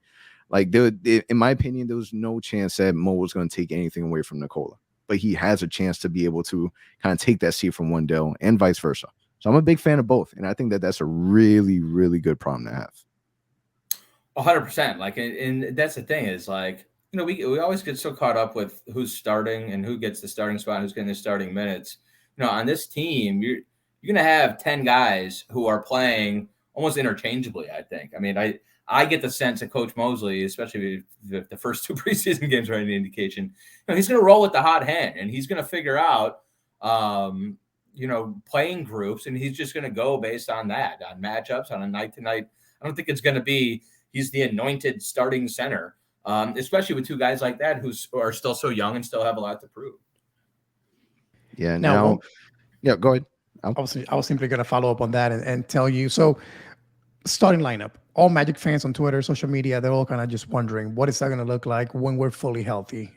Like, in my opinion, there was no chance that Mo was going to take anything away from Nikola, but he has a chance to be able to kind of take that seat from Wendell and vice versa. So I'm a big fan of both, and I think that that's a really, really good problem to have. 100%. Like, and that's the thing is, like, we always get so caught up with who's starting and who gets the starting spot, who's getting the starting minutes. On this team, you're going to have 10 guys who are playing almost interchangeably, I think. I mean, I get the sense that Coach Mosley, especially if the first two preseason games are any indication, he's going to roll with the hot hand, and he's going to figure out, playing groups, and he's just going to go based on that, on matchups, on a night-to-night. I don't think it's going to be he's the anointed starting center, especially with two guys like that who are still so young and still have a lot to prove. Yeah. Now, go ahead. I was simply going to follow up on that and tell you. So, starting lineup, all Magic fans on Twitter, social media, they're all kind of just wondering, what is that going to look like when we're fully healthy?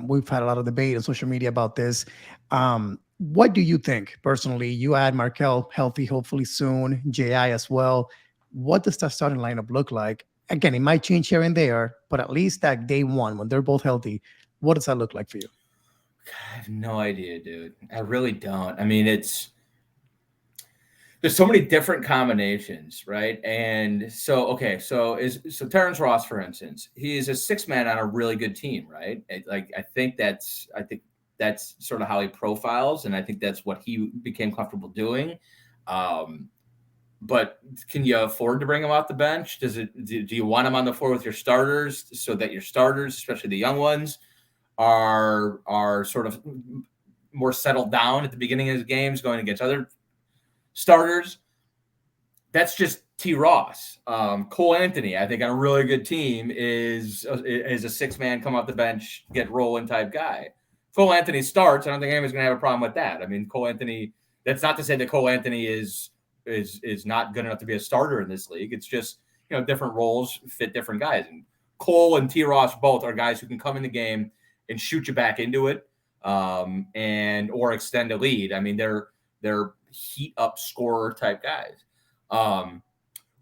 We've had a lot of debate on social media about this. What do you think personally? You add Markel healthy, hopefully soon, JI as well. What does that starting lineup look like? Again, it might change here and there, but at least that day one, when they're both healthy, what does that look like for you? I have no idea, dude. I really don't. I mean, there's so many different combinations, right? And so Terrence Ross, for instance, he is a 6-man on a really good team, right? I think that's sort of how he profiles, and I think that's what he became comfortable doing. But can you afford to bring him off the bench? Do you want him on the floor with your starters, so that your starters, especially the young ones, are sort of more settled down at the beginning of the games going against other starters, that's just T. Ross. Cole Anthony, I think on a really good team is a 6-man, come off the bench, get rolling type guy. Cole Anthony starts. I don't think anybody's going to have a problem with that. I mean, Cole Anthony, that's not to say that Cole Anthony is not good enough to be a starter in this league. It's just, different roles fit different guys. And Cole and T. Ross both are guys who can come in the game and shoot you back into it, or extend a lead. I mean, they're heat up scorer type guys.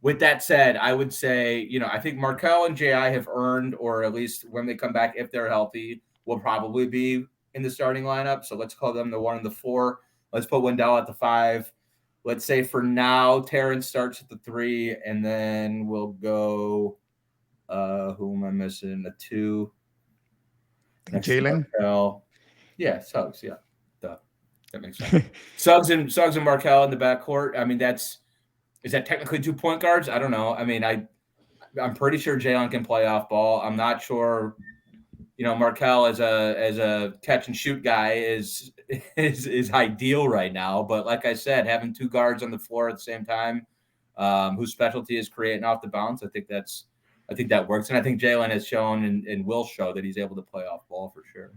With that said, I would say, I think Markelle and J.I. have earned, or at least when they come back, if they're healthy, will probably be in the starting lineup. So let's call them the 1 and the 4. Let's put Wendell at the 5. Let's say for now, Terrence starts at the 3, and then we'll go, who am I missing? The 2. Jalen? Yeah, Suggs, yeah. That makes sense. Suggs and Markelle in the backcourt. I mean, is that technically 2 point guards? I don't know. I mean, I'm pretty sure Jalen can play off ball. I'm not sure, Markelle as a catch and shoot guy is ideal right now. But like I said, having 2 guards on the floor at the same time, whose specialty is creating off the bounce, I think that works. And I think Jalen has shown and will show that he's able to play off ball for sure.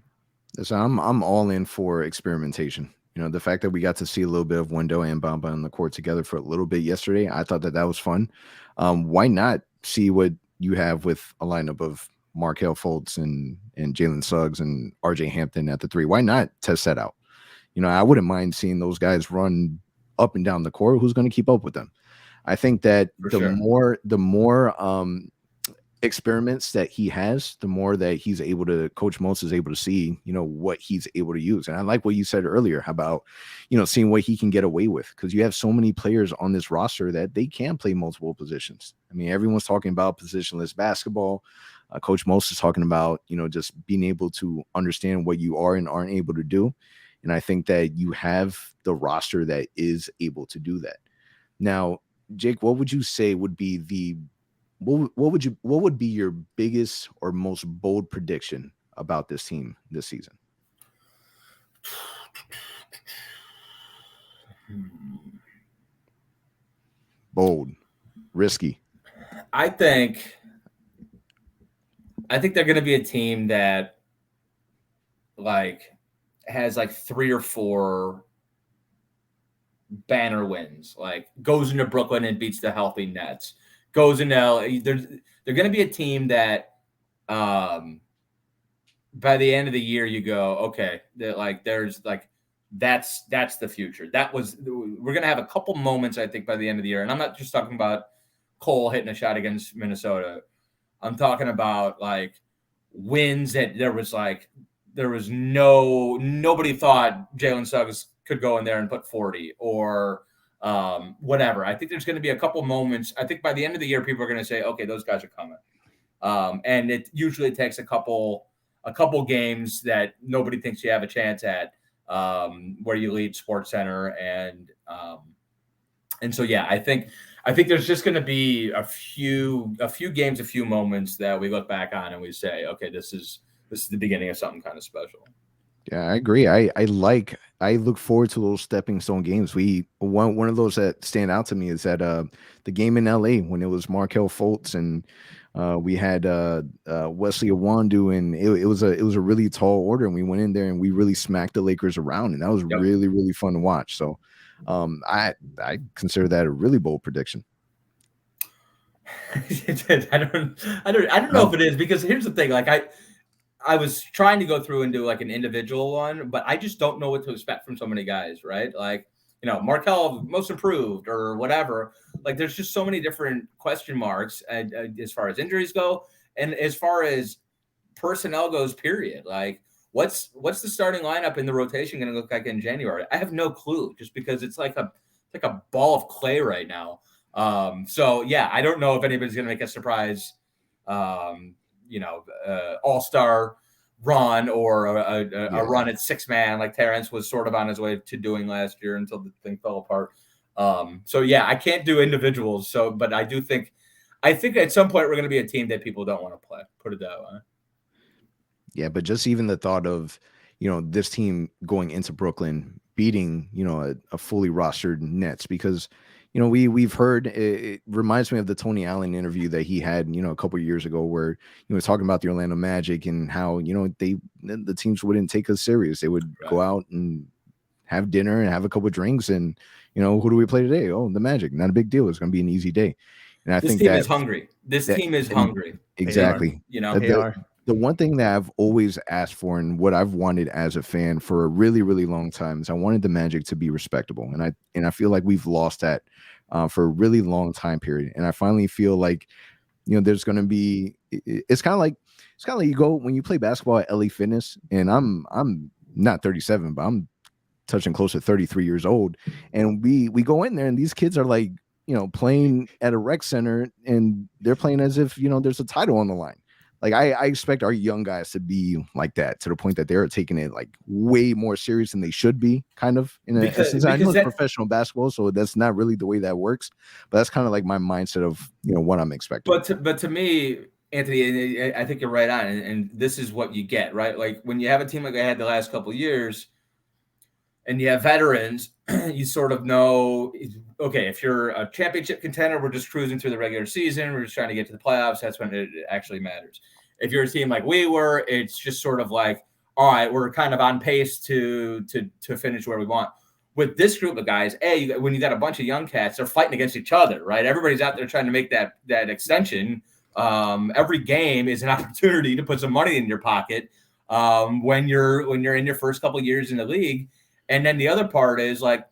So I'm all in for experimentation. The fact that we got to see a little bit of Wendell and Bamba on the court together for a little bit yesterday, I thought that was fun. Why not see what you have with a lineup of Markelle Fultz and Jalen Suggs and RJ Hampton at the 3? Why not test that out? I wouldn't mind seeing those guys run up and down the court. Who's going to keep up with them? I think that the more experiments that he has, the more that he's able to, Coach Most is able to see, what he's able to use. And I like what you said earlier about, seeing what he can get away with, because you have so many players on this roster that they can play multiple positions. I mean, everyone's talking about positionless basketball. Coach Most is talking about, just being able to understand what you are and aren't able to do. And I think that you have the roster that is able to do that. Now, Jake, what would you say would be what would be your biggest or most bold prediction about this team this season? Bold, risky. I think they're going to be a team that has 3 or 4 banner wins, goes into Brooklyn and beats the healthy Nets, goes into LA. They're going to be a team that by the end of the year you go, okay, that's the future. We're going to have a couple moments, I think, by the end of the year. And I'm not just talking about Cole hitting a shot against Minnesota. I'm talking about wins that nobody thought Jalen Suggs could go in there and put 40 or whatever. I think there's going to be a couple moments. I think by the end of the year, people are going to say, okay, those guys are coming. And it usually takes a couple games that nobody thinks you have a chance at, where you lead SportsCenter. And so, yeah, I think there's just going to be a few games, a few moments that we look back on and we say, okay, this is the beginning of something kind of special. Yeah, I agree. I look forward to those stepping stone games. One of those that stand out to me is that the game in LA when it was Markelle Fultz and we had Wesley Iwundu, and it was a really tall order, and we went in there and we really smacked the Lakers around, and that was really, really fun to watch. So I consider that a really bold prediction. I don't know if it is, because here's the thing, I was trying to go through and do an individual one, but I just don't know what to expect from so many guys, right? Markelle most improved or whatever. There's just so many different question marks as far as injuries go, and as far as personnel goes, period. What's the starting lineup in the rotation going to look like in January? I have no clue, just because it's like a ball of clay right now. So yeah, I don't know if anybody's going to make a surprise, all-star run or a run at 6-man like Terrence was sort of on his way to doing last year until the thing fell apart. So yeah, I can't do individuals. But I think at some point we're going to be a team that people don't want to play. Put it that way. Yeah, but just even the thought of, this team going into Brooklyn, beating, a fully rostered Nets, because we've heard, it reminds me of the Tony Allen interview that he had, a couple of years ago, where he was talking about the Orlando Magic and how, the teams wouldn't take us serious. They would go out and have dinner and have a couple of drinks, and who do we play today? Oh, the Magic. Not a big deal. It's going to be an easy day. And I this think team is hungry. This team is hungry. Exactly. They are. The one thing that I've always asked for, and what I've wanted as a fan for a really, really long time, is I wanted the Magic to be respectable, and I feel like we've lost that for a really long time period. And I finally feel like, there's going to be. It's kind of like you go when you play basketball at LA Fitness, and I'm not 37, but I'm touching close to 33 years old, and we go in there, and these kids are like, playing at a rec center, and they're playing as if there's a title on the line. Like I expect our young guys to be like that, to the point that they're taking it like way more serious than they should be, kind of I know it's professional basketball, so that's not really the way that works, but that's kind of like my mindset of what I'm expecting. But to me, Anthony, I think you're right on, and this is what you get, right? Like when you have a team like I had the last couple of years, and you have veterans, you sort of know, okay, if you're a championship contender, we're just cruising through the regular season, we're just trying to get to the playoffs. That's when it actually matters. If you're a team like we were, it's just sort of like, all right, we're kind of on pace to finish where we want. With this group of guys, when you got a bunch of young cats, they're fighting against each other, right? Everybody's out there trying to make that extension. Every game is an opportunity to put some money in your pocket when you're in your first couple of years in the league. And then the other part is like,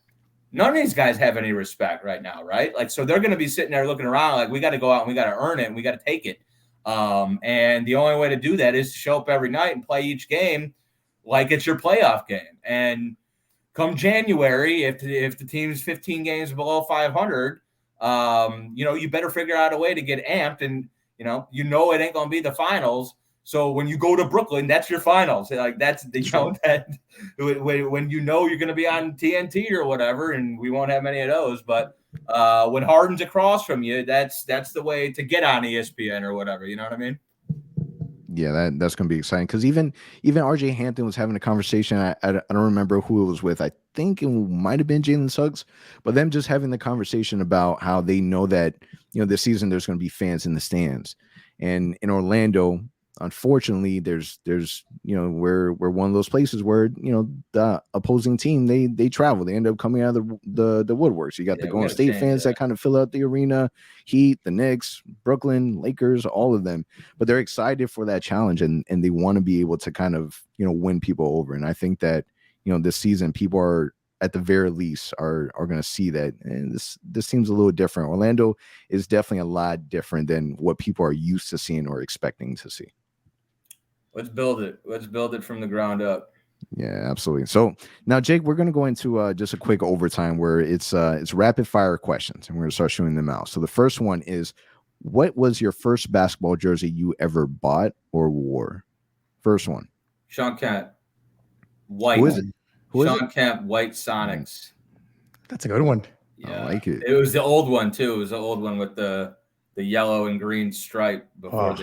none of these guys have any respect right now, right? Like, so they're going to be sitting there looking around like, we got to go out and we got to earn it and we got to take it. And the only way to do that is to show up every night and play each game like it's your playoff game. And come January, if the team's 15 games below 500, you better figure out a way to get amped, and it ain't going to be the finals. So when you go to Brooklyn, that's your finals. Like that's that when you're going to be on TNT or whatever, and we won't have many of those. But when Harden's across from you, that's the way to get on ESPN or whatever. You know what I mean? Yeah, that's going to be exciting, because even RJ Hampton was having a conversation. I don't remember who it was with. I think it might have been Jalen Suggs, but them just having the conversation about how they know that this season there's going to be fans in the stands, and in Orlando, unfortunately, there's we're one of those places where the opposing team they travel, they end up coming out of the woodworks. You got the Golden State fans that kind of fill out the arena, Heat, the Knicks, Brooklyn, Lakers, all of them, but they're excited for that challenge, and they want to be able to kind of win people over. And I think that this season people are, at the very least, are going to see that, and this seems a little different. Orlando is definitely a lot different than what people are used to seeing or expecting to see. Let's build it. Let's build it from the ground up. Yeah, absolutely. So now, Jake, we're going to go into just a quick overtime where it's rapid fire questions, and we're going to start shooting them out. So the first one is, what was your first basketball jersey you ever bought or wore? First one. Sean Kemp. White. Who is it? Sean Kemp, White Sonics. That's a good one. Yeah. I like it. It was the old one too. It was the old one with the yellow and green stripe before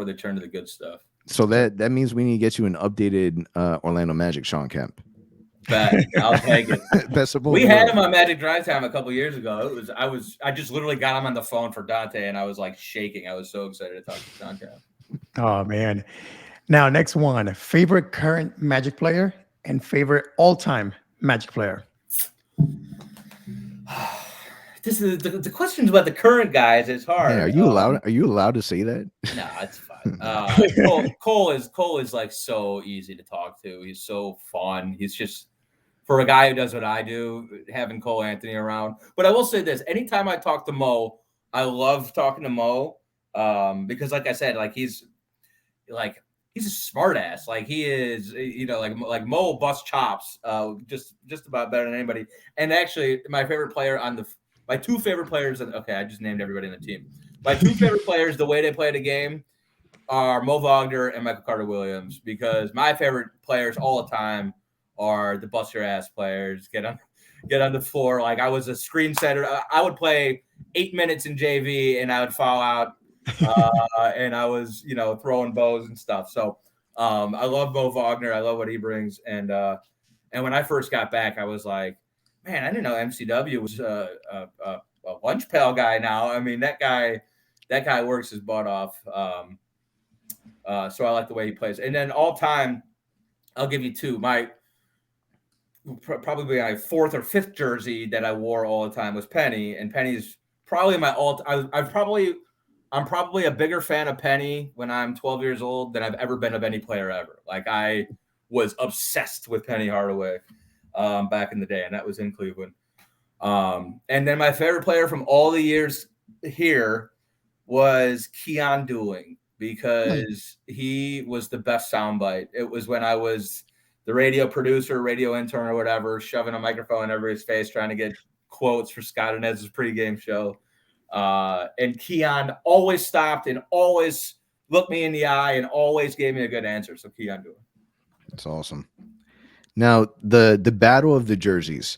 they turned to the good stuff. So that means we need to get you an updated Orlando Magic Sean Kemp. I'll take it. We had him on Magic Drive Time a couple years ago. I just literally got him on the phone for Dante, and I was like shaking. I was so excited to talk to Sean Kemp. Oh man! Now next one: favorite current Magic player and favorite all-time Magic player. This is the questions about the current guys. It's hard. Hey, are you allowed to say that? No, it's fine. Cole is like so easy to talk to. He's so fun. He's just, for a guy who does what I do, having Cole Anthony around. But I will say this: anytime I talk to Mo, I love talking to Mo because, like I said, like he's a smart ass. Like he is, like Mo busts chops just about better than anybody. And actually, my two favorite players. Okay, I just named everybody in the team. My two favorite players, the way they play the game, are Mo Wagner and Michael Carter-Williams, because my favorite players all the time are the bust your ass players. Get on the floor. Like I was a screen setter. I would play 8 minutes in JV and I would foul out. And I was, throwing bows and stuff. So I love Mo Wagner. I love what he brings. And And when I first got back, I was like, man, I didn't know MCW was a lunch pail guy now. I mean, that guy works his butt off. So I like the way he plays. And then all time, I'll give you two. Probably my fourth or fifth jersey that I wore all the time was Penny, and Penny's probably my I'm probably a bigger fan of Penny when I'm 12 years old than I've ever been of any player ever. Like, I was obsessed with Penny Hardaway back in the day, and that was in Cleveland. And then my favorite player from all the years here was Keon Dooling, because he was the best soundbite. It was when I was the radio producer, radio intern, or whatever, shoving a microphone in everybody's face, trying to get quotes for Scott Inez's pregame show. And Keon always stopped and always looked me in the eye and always gave me a good answer. So Keon Dooling. That's awesome. Now, the battle of the jerseys,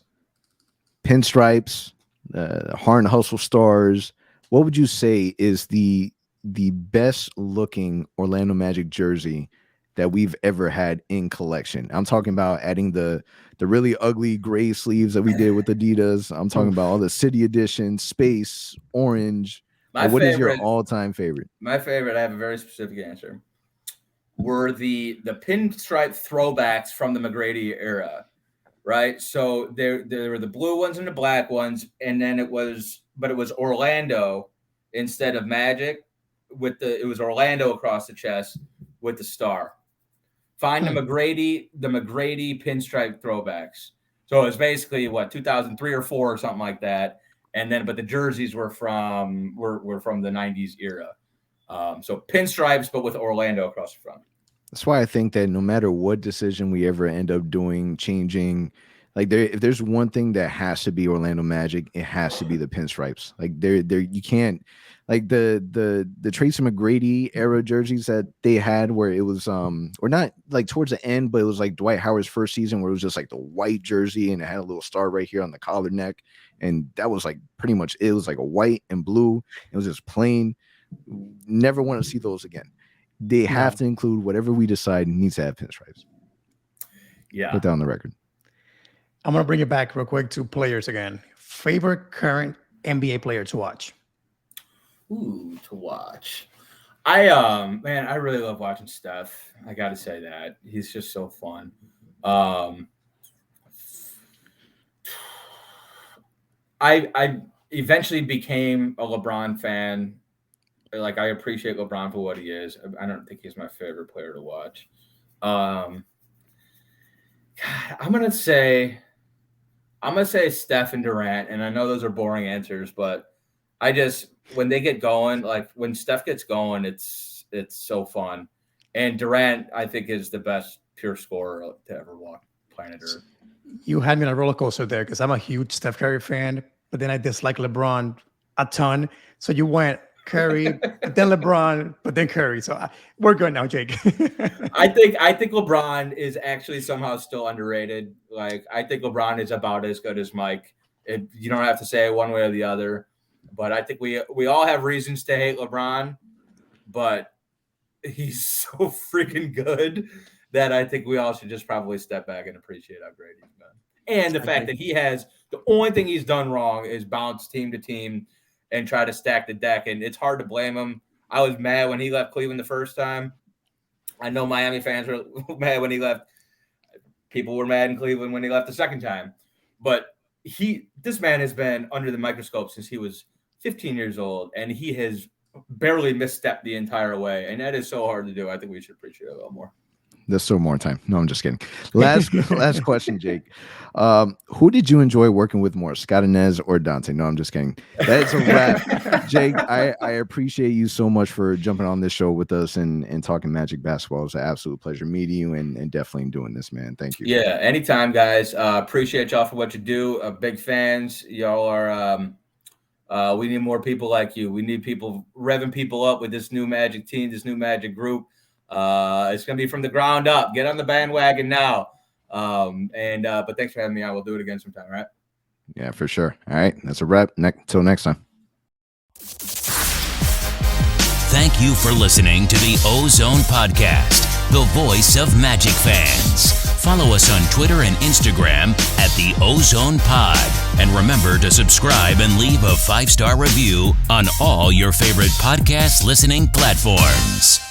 pinstripes, Heart and Hustle stars, what would you say is the best looking Orlando Magic jersey that we've ever had in collection? I'm talking about adding the really ugly gray sleeves that we did with Adidas. I'm talking about all the city edition, space, orange. What is your all-time favorite? My favorite, I have a very specific answer, were the pinstripe throwbacks from the McGrady era, right? So there were the blue ones and the black ones, and then it was Orlando instead of Magic. It was Orlando across the chest with the star. Find the McGrady pinstripe throwbacks. So it was basically 2003 or 4 or something like that. And then, but the jerseys were from the 90s era. So pinstripes, but with Orlando across the front. That's why I think that no matter what decision we ever end up doing, changing, like if there's one thing that has to be Orlando Magic, it has to be the pinstripes. Like you can't, like the Tracy McGrady era jerseys that they had where it was or not like towards the end, but it was like Dwight Howard's first season where it was just like the white jersey and it had a little star right here on the collar neck, and that was like pretty much it was like a white and blue. It was just plain. Never want to see those again. They have to include whatever we decide needs to have pinstripes. Yeah, put that on the record. I'm gonna bring it back real quick to players again. Favorite current NBA player to watch? Ooh, to watch. I really love watching Steph. I got to say that he's just so fun. I eventually became a LeBron fan. Like, I appreciate LeBron for what he is. I don't think he's my favorite player to watch. God, I'm gonna say Steph and Durant, and I know those are boring answers, but when they get going, like when Steph gets going, it's so fun. And Durant, I think, is the best pure scorer to ever walk planet Earth. You had me on a roller coaster there because I'm a huge Steph Curry fan, but then I dislike LeBron a ton. So you went Curry, but then LeBron, but then Curry. So we're good now, Jake. I think LeBron is actually somehow still underrated. Like, I think LeBron is about as good as Mike. You don't have to say it one way or the other. But I think we all have reasons to hate LeBron, but he's so freaking good that I think we all should just probably step back and appreciate how great he's been. And the fact that the only thing he's done wrong is bounce team to team and try to stack the deck. And it's hard to blame him. I was mad when he left Cleveland the first time. I know Miami fans were mad when he left. People were mad in Cleveland when he left the second time. But this man has been under the microscope since he was 15 years old, and he has barely misstepped the entire way. And that is so hard to do. I think we should appreciate it a little more. There's still more time. No, I'm just kidding. Last question, Jake. Who did you enjoy working with more, Scott Inez or Dante? No, I'm just kidding. That's a wrap. Jake, I appreciate you so much for jumping on this show with us and talking Magic basketball. It's an absolute pleasure meeting you and definitely doing this, man. Thank you. Yeah, anytime, guys. Appreciate y'all for what you do. Big fans. Y'all are we need more people like you. We need people revving people up with this new Magic team, this new Magic group. It's going to be from the ground up. Get on the bandwagon now. But thanks for having me on. We'll do it again sometime, right? Yeah, for sure. All right. That's a wrap. Till next time. Thank you for listening to the OZone Podcast. the voice of Magic fans. Follow us on Twitter and Instagram at the OZone Pod. And remember to subscribe and leave a 5-star review on all your favorite podcast listening platforms.